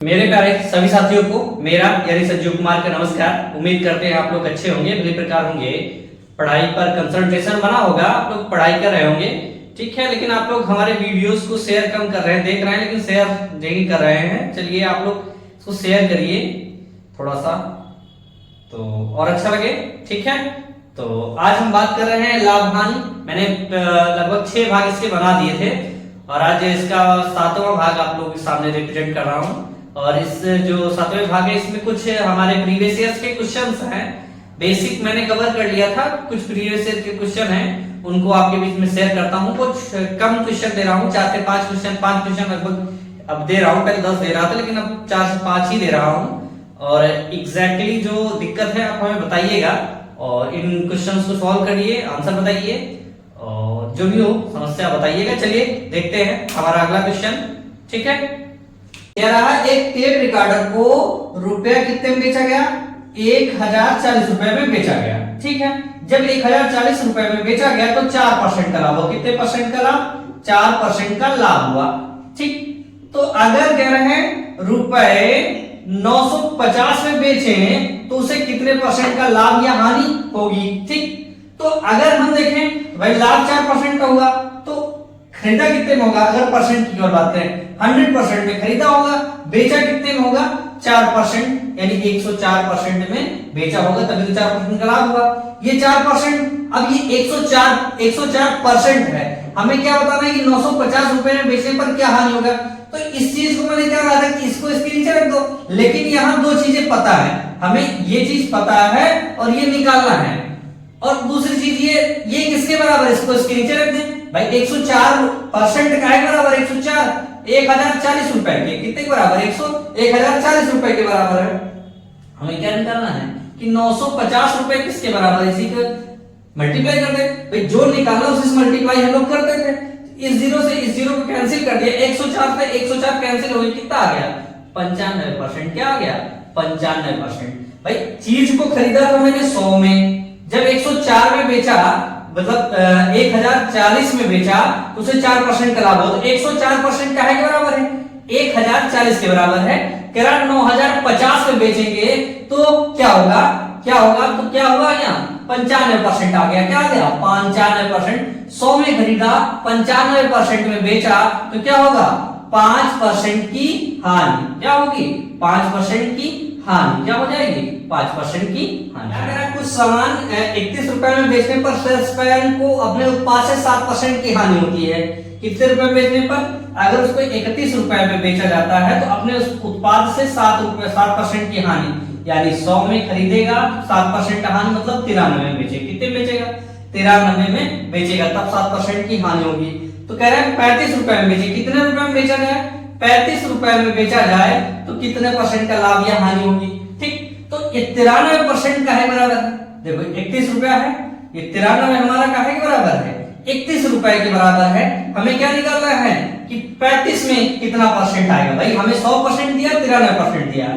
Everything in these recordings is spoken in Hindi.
मेरे प्यारे सभी साथियों को मेरा यानी संजीव कुमार का नमस्कार। उम्मीद करते हैं आप लोग अच्छे होंगे, भले प्रकार होंगे, पढ़ाई पर कंसंट्रेशन बना होगा, आप लोग पढ़ाई कर रहे होंगे, ठीक है। लेकिन आप लोग हमारे वीडियोस को शेयर कम कर रहे हैं, देख रहे हैं लेकिन शेयर नहीं कर रहे हैं। चलिए आप लोग इसको शेयर करिए थोड़ा सा तो और अच्छा लगे, ठीक है। तो आज हम बात कर रहे हैं लाभ हानि। मैंने लगभग 6 भाग इसके बना दिए थे और आज इसका 7वां भाग आप लोगों के सामने रिप्रेजेंट कर रहा हूँ। और इस जो 7वें भाग है इसमें कुछ हमारे प्रीवियस ईयर्स के क्वेश्चंस हैं। बेसिक मैंने कवर कर लिया था, कुछ प्रीवियस ईयर के क्वेश्चन हैं उनको आपके बीच में शेयर करता हूँ। कुछ कम क्वेश्चन दे रहा हूँ, 4 से 5 क्वेश्चन, 5 क्वेश्चन लगभग अब दे रहा हूँ। पहले 10 दे रहा था लेकिन अब 4 से 5 ही दे रहा हूँ। और एग्जैक्टली जो दिक्कत है आप हमें बताइएगा और इन क्वेश्चंस को सॉल्व करिए, आंसर बताइए और जो भी हो समस्या बताइएगा। चलिए देखते हैं हमारा अगला क्वेश्चन, ठीक है। कह रहा है एक टेप रिकॉर्डर को रुपया कितने में बेचा गया? 1040 रुपए में बेचा गया, ठीक है। जब 1040 रुपए में बेचा गया तो 4% का लाभ हुआ। कितने परसेंट का लाभ? 4% का लाभ हुआ, ठीक। तो अगर कह रहे हैं रुपए 950 में बेचे तो उसे कितने परसेंट का लाभ या हानि होगी, ठीक। तो अगर हम देखें भाई लाभ 4% का हुआ तो खरीदा कितने में होगा? अगर परसेंट की और बात करें 100% में खरीदा होगा, बेचा कितने में होगा? 4%, यानी 104% में बेचा होगा, तभी तो 4% का लाभ हुआ। ये 4%, अब ये 104% है। हमें क्या बताना है कि 950 रुपए में बेचने पर क्या हानि होगा। तो इस चीज को मैंने क्या कहा था कि इसको इसके नीचे रख दो, लेकिन यहाँ 2 चीजें पता है हमें, ये चीज पता है और ये निकालना है। और दूसरी चीज ये किसके बराबर? इसको इसके नीचे रख दें भाई। 104% का है बराबर 104, 1040 रुपए के कितने के बराबर? 1040 रुपए के बराबर है। हमें क्या निकालना है कि 950 रुपए किसके बराबर है? इसी को मल्टीप्लाई कर दे भाई। जो निकालना उसी से मल्टीप्लाई हम लोग करते थे। इस जीरो से इस जीरो को कैंसिल कर दिया, 104 पे 104 कैंसिल हो गया, कितना आ गया? 95%। क्या आ गया? 95%। भाई चीज को खरीदा था मैंने 100 में, जब 104 में बेचा मतलब 1040 में बेचा तो उसे 4% का लाभ हो। तो 104% का है के बराबर है 1040 के बराबर है। कह रहा 9050 में बेचेंगे तो क्या होगा? क्या होगा? तो क्या होगा? यहाँ 95% आ गया। क्या आ गया? 95%। 100 में खरीदा, 95% में बेचा तो क्या होगा? 5% की हानि। क्या होगी? 5% की हानि। क्या हो जाएगी? 5% की हानि। अगर कुछ सामान 31 रुपए में बेचने पर सेल्समैन को अपने उत्पाद से 7% की हानि होती है। कितने रुपए में बेचने पर? अगर उसको 31 रुपए में बेचा जाता है तो अपने उस उत्पाद से 7% की हानि, यानी 100 में खरीदेगा 7% का हानि मतलब 93 में बेचेगा। कितने में बेचेगा? 93 में बेचेगा, तब 7% की हानि होगी। तो कह रहा है 35 रुपए में बेचे। कितने रुपए में बेचा जाए? 35 रुपए में बेचा जाए तो कितने परसेंट का लाभ या हानि होगी, ठीक। तो 93% का है बराबर है। देखो 31 रुपया है, ये 93 हमारा का है के बराबर है? 31 रुपए के बराबर है। हमें क्या निकालना है कि 35 में कितना परसेंट आएगा। भाई हमें 100% दिया, 93% दिया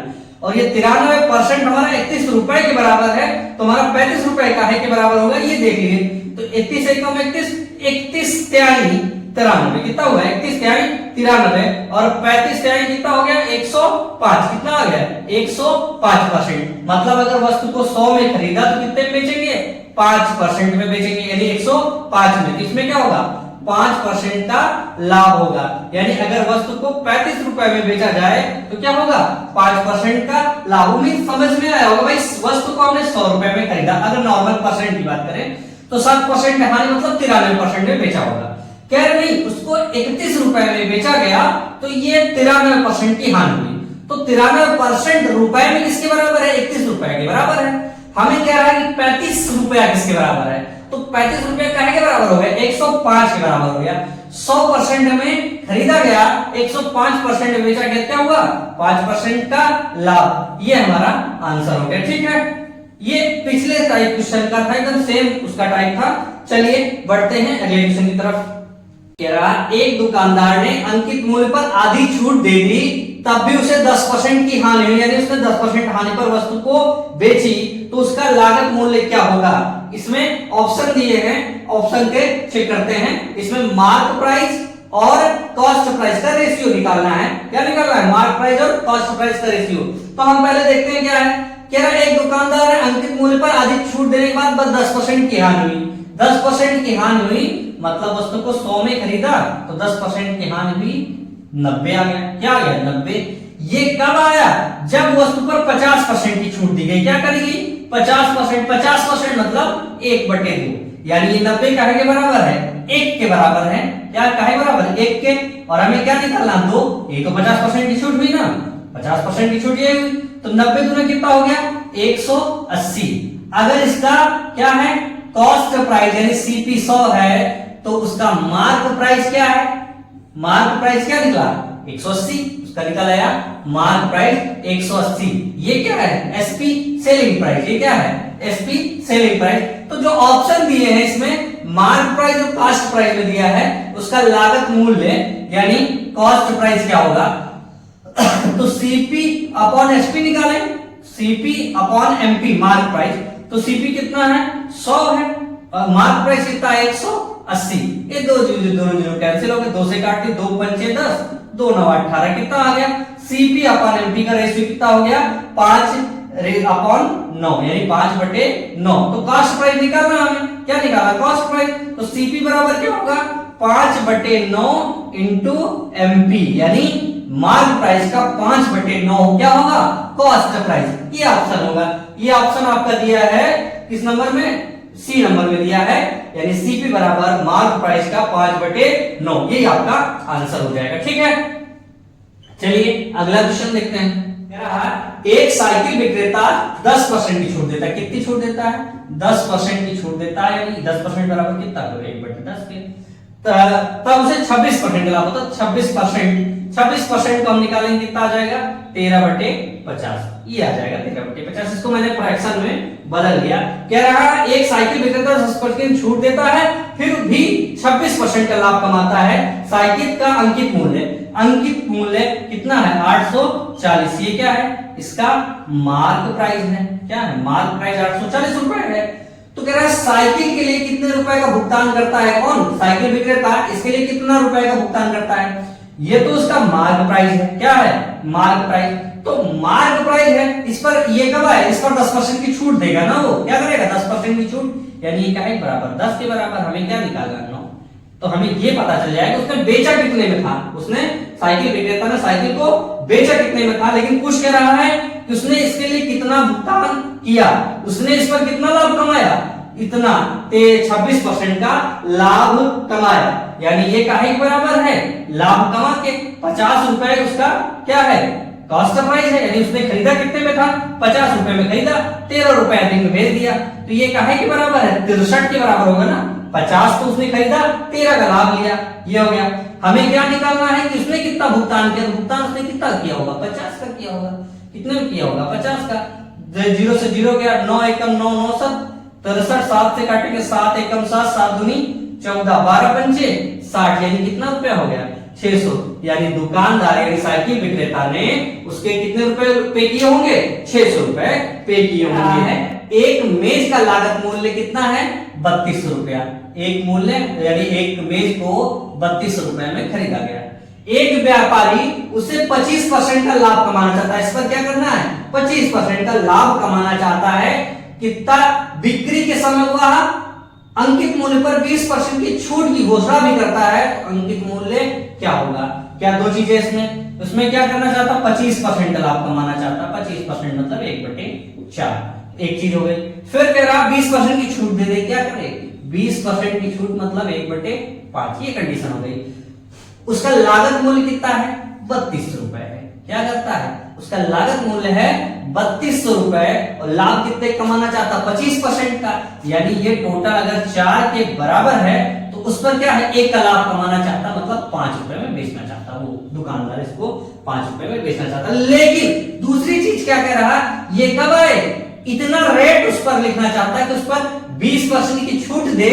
और ये 93% हमारा 31 रुपए के बराबर है, तो हमारा 35 रुपए का है के बराबर होगा। ये देख लीजिए, तो 31 एकम 31, 31 तिहाई 93, कितना हुआ? 31 तिहाई 93 और 35 तिहाई कितना हो गया? 105। कितना आ गया? 105%। मतलब अगर वस्तु को 100 में खरीदा तो कितने में बेचेंगे? 5% में बेचेंगे, यानी 105 में। किसमें क्या होगा? 5% का लाभ होगा। यानी अगर वस्तु को 35 रुपए में बेचा जाए तो क्या होगा? 5% का लाभ। उम्मीद समझ में आया होगा भाई। वस्तु को हमने 100 रुपए में खरीदा, अगर नॉर्मल परसेंट की बात करें तो 7% हानि मतलब 93% में बेचा होगा। कह रहे नहीं, उसको 31 रुपए में बेचा गया तो ये 93% की हानि हुई। तो 93% रुपए में किसके बराबर है? 31 रुपए के बराबर है। हमें कह रहा है कि 35 रुपया किसके बराबर है? तो 35 रुपया काहे के बराबर हो गया? 105 के बराबर हो गया। 100% में खरीदा गया, 105% में बेचा गया, क्या हुआ? 5% का लाभ। ये हमारा आंसर हो गया, ठीक है। ये पिछले टाइप क्वेश्चन का था, एकदम सेम उसका टाइप था। चलिए बढ़ते हैं अगले क्वेश्चन की तरफ। कह रहा एक दुकानदार ने अंकित मूल्य पर आधी छूट दे दी, तब भी उसे 10% की हानि हुई, यानी उसने 10% हानि पर वस्तु को बेची, तो उसका लागत मूल्य क्या होगा? इसमें ऑप्शन दिए हैं, ऑप्शन के चेक करते हैं। इसमें मार्क प्राइस और कॉस्ट प्राइस का रेशियो निकालना है। क्या निकालना है? मार्क प्राइस और कॉस्ट प्राइस का रेशियो। तो हम पहले देखते हैं क्या है। कह रहा एक दुकानदार ने अंकित मूल्य पर अधिक छूट देने के बाद बस 10% की हानि हुई। 10% की हानि हुई मतलब वस्तु को 100 में खरीदा तो 10% की हानि हुई 90 आ गया। क्या आ गया? 90। ये कब आया? जब वस्तु पर 50% की छूट दी गई। क्या करेगी? 50%। 50% मतलब 1/2, यानी ये 90 काहे के बराबर है? 1 के बराबर है। क्या काहे बराबर? 1 के। और हमें क्या निकालना? 2। ये तो 50% की छूट हुई ना, 50% की छूट ये हुई, तो 90 दूना कितना हो गया? 180। अगर इसका क्या है? कॉस्ट प्राइस यानी सीपी 100 है तो उसका मार्क प्राइस क्या है? मार्क प्राइस क्या निकला? 180। उसका निकल आया मार्क प्राइस 180। ये क्या है? SP selling price. ये क्या है? SP selling price. तो जो ऑप्शन दिए हैं इसमें मार्क प्राइस और कॉस्ट प्राइस में दिया है, उसका लागत मूल्य यानी कॉस्ट प्राइस क्या होगा? तो सीपी अपॉन एसपी निकालें। CP upon MP mark price. तो सीपी कितना है? 100 है और मार्क प्राइस कितना है? 180। ये दोनों जीरो कैंसिल हो गए, 2 से काट के 2 पंचे 10, 2 9 18 कितना आ गया? सीपी अपॉन एमपी का रेशियो कितना हो गया? 5 अपॉन 9 यानी 5/9। तो कॉस्ट प्राइस निकालना हमें। क्या निकाला? Cost price. तो सीपी बराबर क्या होगा? 5/9 इंटू एमपी यानी मार्क प्राइस का 5/9 क्या होगा? Cost price. ये ऑप्शन होगा। ये ऑप्शन आपका दिया है किस नंबर में? सी नंबर में दिया है, यानी सीपी बराबर मार्क प्राइस का 5/9। ये आपका आंसर हो जाएगा। ठीक है, चलिए अगला क्वेश्चन देखते हैं। एक साइकिल विक्रेता 10% की छूट देता है। कितनी छूट देता है? 10% की छूट देता है, यानी 10% बराबर कितना? 1/10 के। तब उसे 26% लाभ होता है। 26% को हम निकालेंगे कितना आ जाएगा? 13/50। ये आ जाएगा 13/50। इसको मैंने फ्रैक्शन में बदल दिया। कह रहा है एक साइकिल विक्रेता 10% छूट देता है फिर भी 26% का लाभ कमाता है। साइकिल का अंकित मूल्य कितना है? 840। ये क्या है? इसका मार्क प्राइस है। क्या है? मार्क प्राइस 840 रुपए है। तो कह रहा है साइकिल के लिए कितने रुपए का भुगतान करता है? कौन? साइकिल विक्रेता। इसके लिए कितना रुपए का भुगतान करता है? ये तो उसका मार्क प्राइस है। क्या है? Mark price. तो मार्क प्राइस है, इस पर ये कब है? इस पर 10% की छूट देगा ना, वो क्या करेगा? 10% की छूट, यानी क्या है? बराबर 10 के बराबर हमें क्या निकालना? 9। तो हमें ये पता चल जाएगा उसने बेचा कितने में था। उसने साइकिल विक्रेता ने साइकिल को बेचा कितने में था, लेकिन पूछ कह रहा है कि उसने इसके लिए कितना भुगतान किया, उसने इस पर कितना लाभ कमाया? इतना। 26% का लाभ कमाया, यानी ये काहे के बराबर है? लाभ कमा के 50 रुपए उसका क्या है? कॉस्ट प्राइस है, यानी उसने खरीदा कितने में था? 50 रुपए में खरीदा, 13 रुपए अधिक में बेच दिया। तो ये काहे के बराबर है? 63 के बराबर होगा ना। 50 तो उसने खरीदा, 13 का लाभ लिया। ये हो गया। हमें क्या निकालना है कि उसने कितना भुगतान किया? भुगतान उसने कितना किया होगा? 50 का किया होगा। कितने में किया होगा? 50 का। 0 से 0 गया, 9 एकम 9, 9 7 63, 7 से काटेंगे 7 एकम 7, 7 दूनी 14, 12 पंचे 60, यानी कितना रुपया हो गया? 600। यानी दुकानदार यानी साइकिल विक्रेता ने उसके कितने रुपए पे किए होंगे? 600 रुपए पे किए होंगे। एक मेज का लागत मूल्य कितना है? 3200 रुपया। एक मूल्य यानी एक मेज को 3200 रुपए में खरीदा गया। एक व्यापारी उसे 25% का लाभ कमाना चाहता है। इस पर क्या करना है? 25% का लाभ कमाना चाहता है। कितना? बिक्री के समय वह अंकित मूल्य पर 20% की छूट की घोषणा भी करता है। तो अंकित मूल्य क्या होगा? क्या दो चीजें इसमें? उसमें क्या करना चाहता? 25% का लाभ कमाना चाहता। 25% मतलब 1/4। एक चीज हो गई। फिर कह रहा 20% की छूट दे दे। क्या करे? 20% की छूट मतलब 1/5। ये कंडीशन हो गई। उसका लागत मूल्य कितना है? 3200 रुपए है। क्या करता है? उसका लागत मूल्य है 3200 रुपए और लाभ कितने कमाना चाहता? 25% का। यानी ये टोटल अगर 4 के बराबर है तो उस पर क्या है? 1 का लाभ कमाना चाहता, मतलब 5 रुपए में बेचना चाहता। वो दुकानदार इसको 5 रुपए में बेचना चाहता। लेकिन दूसरी चीज क्या कह रहा? ये कब है? इतना रेट उस पर लिखना चाहता है कि उस पर 20% की छूट दे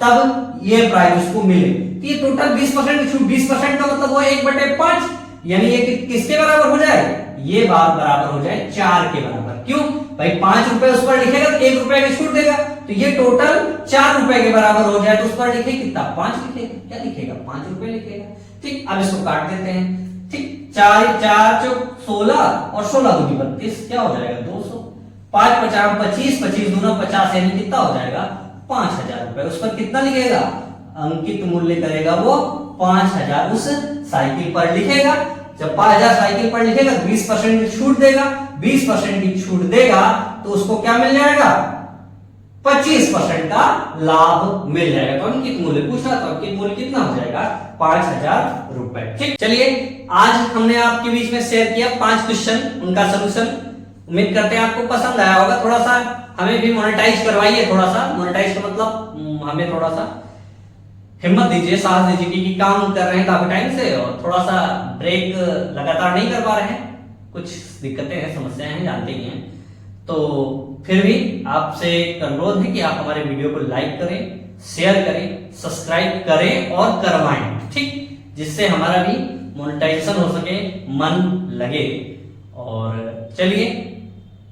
तब ये प्राइस उसको मिले। तो ये टोटल 20% की छूट, 20% का मतलब वो 1/5, यानी ये किसके बराबर हो जाए, ये बात बराबर हो जाए 4 के बराबर। क्यों भाई, 5 रुपए उस पर लिखेगा तो 1 रुपए की छूट देगा, तो ये टोटल 4 रुपए के बराबर हो जाए तो उस पर लिखे कितना, 5 लिखेगा। क्या लिखेगा, 5 रुपए लिखेगा। ठीक, अब इसको काट देते हैं। ठीक, 4 4 चौक 16 और 16 दूनी 32, क्या हो जाएगा 200। 5 50 25, 25 दूना 50, यानी कितना हो जाएगा 5000 रुपए। उस पर कितना लिखेगा, अंकित मूल्य करेगा वो 5000 उस साइकिल पर लिखेगा। जब 5000 साइकिल पर लिखेगा 20% की छूट देगा, 20% की छूट देगा तो उसको क्या मिल जाएगा, 25% का लाभ मिल जाएगा। तो अंकित मूल्य पूछा तो अंकित मूल्य कितना हो जाएगा, 5000 रुपए। ठीक, चलिए आज हमने आपके बीच में शेयर किया 5 क्वेश्चन, उनका सोल्यूशन। उम्मीद करते हैं आपको पसंद आया होगा। थोड़ा सा हमें भी मोनेटाइज करवाइए, थोड़ा सा मोनेटाइज का मतलब हमें थोड़ा सा हिम्मत दीजिए, साहस दीजिए, क्योंकि काम कर रहे हैं काफी टाइम से और थोड़ा सा ब्रेक लगातार नहीं कर पा रहे हैं, कुछ दिक्कतें हैं, समस्याएं हैं, जानते ही हैं। तो फिर भी आपसे एक अनुरोध है कि आप हमारे वीडियो को लाइक करें, शेयर करें, सब्सक्राइब करें और करवाएं, ठीक, जिससे हमारा भी मोनेटाइजेशन हो सके, मन लगे। और चलिए,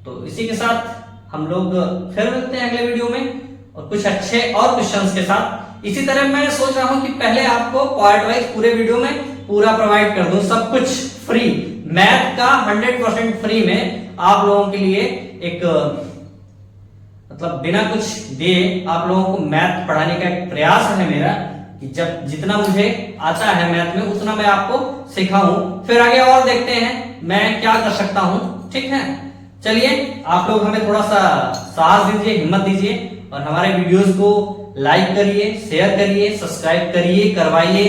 तो इसी के साथ हम लोग फिर मिलते हैं अगले वीडियो में और कुछ अच्छे और क्वेश्चंस के साथ। इसी तरह मैं सोच रहा हूं कि पहले आपको पार्ट वाइज पूरे वीडियो में पूरा प्रोवाइड कर दूं, सब कुछ फ्री, मैथ का 100% फ्री में आप लोगों के लिए एक मतलब बिना कुछ दिए आप लोगों को मैथ पढ़ाने का एक प्रयास है मेरा, कि जब जितना मुझे आता है मैथ में उतना मैं आपको सिखाऊं, फिर आगे और देखते हैं मैं क्या कर सकता हूं। ठीक है, चलिए आप लोग हमें थोड़ा सा साहस दीजिए, हिम्मत दीजिए और हमारे वीडियोस को लाइक करिए, शेयर करिए, सब्सक्राइब करिए, करवाइए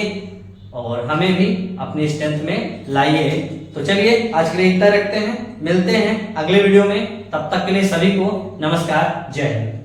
और हमें भी अपनी स्ट्रेंथ में लाइए। तो चलिए आज के लिए इतना रखते हैं, मिलते हैं अगले वीडियो में, तब तक के लिए सभी को नमस्कार, जय हिंद।